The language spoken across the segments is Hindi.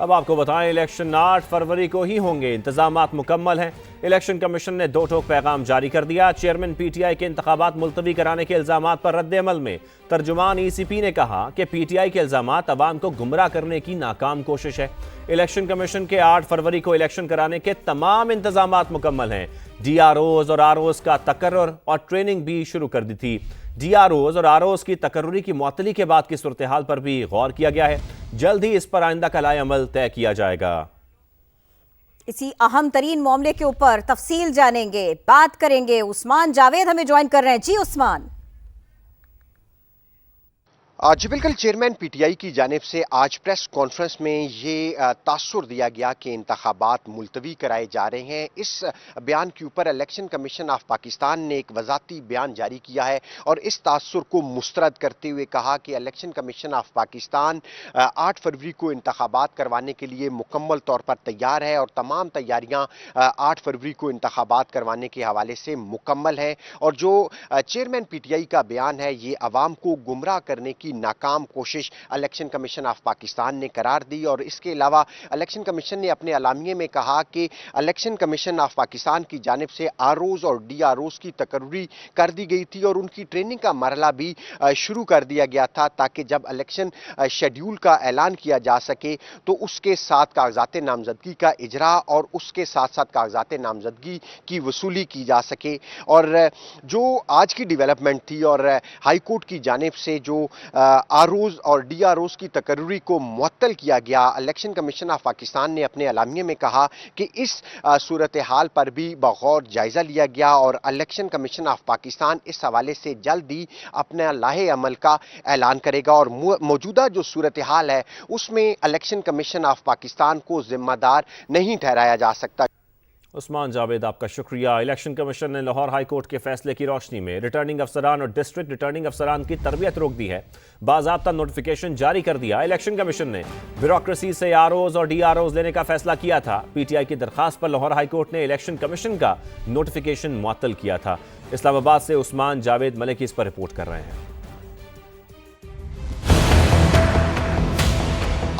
अब आपको बताएं, इलेक्शन 8 फरवरी को ही होंगे। इंतजामात मुकम्मल हैं। इलेक्शन कमीशन ने 2 टोक पैगाम जारी कर दिया। चेयरमैन पीटीआई के इंतखाबात मुलतवी कराने के इल्जामात पर रद्द-ए-अमल में तर्जुमान ईसीपी ने कहा कि पीटीआई के इल्जामात अवाम को गुमराह करने की नाकाम कोशिश है। इलेक्शन कमीशन के 8 फरवरी को इलेक्शन कराने के तमाम इंतजामात मुकम्मल हैं। डीआरओज और आरओज का तकर्रुर और ट्रेनिंग भी शुरू कर दी थी। डीआरओज और आरओज की तकर्रुरी की मुअत्तली के बाद की सूरत हाल पर भी गौर किया गया है। जल्द ही इस पर आइंदा का लाए-अमल तय किया जाएगा। इसी अहम तरीन मामले के ऊपर तफसील जानेंगे, बात करेंगे। उस्मान जावेद हमें ज्वाइन कर रहे हैं। जी उस्मान। जी बिल्कुल, चेयरमैन पीटीआई की जानिब से आज प्रेस कॉन्फ्रेंस में ये तासुर दिया गया कि इंतखाबात मुलतवी कराए जा रहे हैं। इस बयान के ऊपर इलेक्शन कमीशन ऑफ पाकिस्तान ने एक वजाती बयान जारी किया है और इस तासुर को मुस्तरद करते हुए कहा कि इलेक्शन कमीशन ऑफ पाकिस्तान 8 फरवरी को इंतखाबात करवाने के लिए मुकम्मल तौर पर तैयार है और तमाम तैयारियाँ 8 फरवरी को इंतखाबात करवाने के हवाले से मुकम्मल है। और जो चेयरमैन पीटीआई का बयान है, ये अवाम को गुमराह करने की नाकाम कोशिश इलेक्शन कमीशन ऑफ पाकिस्तान ने करार दी। और इसके अलावा इलेक्शन कमीशन ने अपने अलामिये में कहा कि इलेक्शन कमीशन ऑफ पाकिस्तान की जानिब से आरओज और डीआरओज की तकर्री कर दी गई थी और उनकी ट्रेनिंग का मरहला भी शुरू कर दिया गया था, ताकि जब इलेक्शन शेड्यूल का ऐलान किया जा सके तो उसके साथ कागजात नामजदगी का इजरा और उसके साथ साथ कागजात नामजदगी की वसूली की जा सके। और जो आज की डेवलपमेंट थी और हाई कोर्ट की जानिब से जो आरओज और डीआरओज की तकर्री को मुअत्तल किया गया, इलेक्शन कमीशन ऑफ पाकिस्तान ने अपने अलामिये में कहा कि इस सूरत हाल पर भी बगौर जायजा लिया गया और इलेक्शन कमीशन ऑफ पाकिस्तान इस हवाले से जल्द ही अपना लाहे अमल का ऐलान करेगा और मौजूदा जो सूरत हाल है उसमें इलेक्शन कमीशन ऑफ पाकिस्तान को जिम्मेदार नहीं ठहराया जा सकता। उस्मान जावेद, आपका शुक्रिया। इलेक्शन कमीशन ने लाहौर हाई कोर्ट के फैसले की रोशनी में रिटर्निंग अफसरान और डिस्ट्रिक्ट रिटर्निंग अफसरान की तरबियत रोक दी है। बाज़ाब्ता नोटिफिकेशन जारी कर दिया। इलेक्शन कमीशन ने ब्यूरोक्रेसी से आरओज और डीआरओज लेने का फैसला किया था। पीटीआई की दरखास्त पर लाहौर हाई कोर्ट ने इलेक्शन कमीशन का नोटिफिकेशन मुअत्तल किया था। इस्लामाबाद से उस्मान जावेद मलिक इस पर रिपोर्ट कर रहे हैं।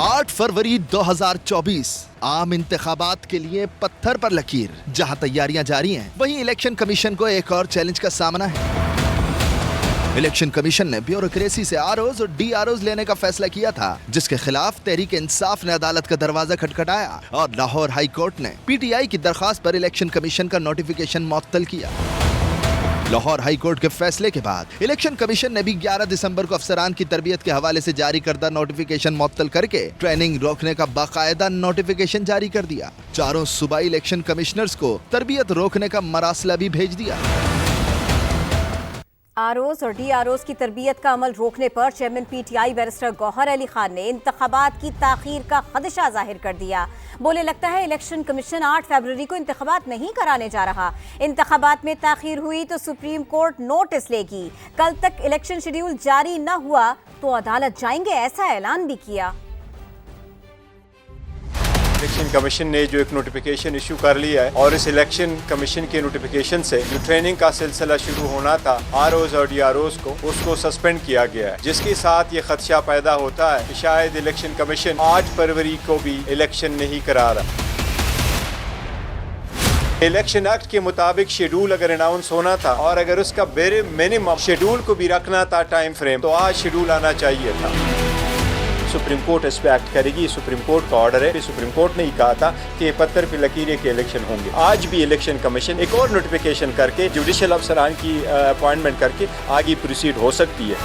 8 फरवरी 2024 आम इंतखाबात के लिए पत्थर पर लकीर। जहां तैयारियां जारी हैं, वहीं इलेक्शन कमीशन को एक और चैलेंज का सामना है। इलेक्शन कमीशन ने ब्यूरोक्रेसी से आरओज और डीआरओज लेने का फैसला किया था, जिसके खिलाफ तहरीक इंसाफ ने अदालत का दरवाजा खटखटाया और लाहौर हाई कोर्ट ने पीटीआई की दरखास्त पर इलेक्शन कमीशन का नोटिफिकेशन मुअत्तल किया। लाहौर हाई कोर्ट के फैसले के बाद इलेक्शन कमीशन ने भी 11 दिसंबर को अफसरान की तरबियत के हवाले से जारी करदा नोटिफिकेशन मुअत्तल करके ट्रेनिंग रोकने का बाकायदा नोटिफिकेशन जारी कर दिया। चारों सूबाई इलेक्शन कमिश्नर्स को तरबियत रोकने का मरासला भी भेज दिया। आरओज और डीआरओज की तरबियत का अमल रोकने पर chairman PTI barrister Gohar Ali Khan ने इंतखाबात की ताखीर का खदशा जाहिर कर दिया। बोले, लगता है इलेक्शन कमीशन 8 फरवरी को इंतखाबात नहीं कराने जा रहा। इंतखाबात में ताखीर हुई तो सुप्रीम कोर्ट नोटिस लेगी। कल तक इलेक्शन शेड्यूल जारी न हुआ तो अदालत जाएंगे, ऐसा ऐलान भी किया। इलेक्शन कमीशन ने जो एक नोटिफिकेशन इशू कर लिया है और इस इलेक्शन कमीशन के नोटिफिकेशन से जो ट्रेनिंग का सिलसिला शुरू होना था आरओज और डीआरओज को, उसको सस्पेंड किया गया है, जिसके साथ ये खदशा पैदा होता है कि शायद इलेक्शन कमीशन 8 फरवरी को भी इलेक्शन नहीं करा रहा। इलेक्शन एक्ट के मुताबिक शेड्यूल अगर अनाउंस होना था और अगर उसका बेरे मिनिमम शेड्यूल को भी रखना था टाइम फ्रेम, तो आज शेड्यूल आना चाहिए था। सुप्रीम कोर्ट इस पे एक्ट करेगी, सुप्रीम कोर्ट का ऑर्डर है। सुप्रीम कोर्ट ने ही कहा था कि पत्थर पे लकीरें के इलेक्शन होंगे। आज भी इलेक्शन कमीशन एक और नोटिफिकेशन करके जुडिशियल अफसरान की अपॉइंटमेंट करके आगे प्रोसीड हो सकती है।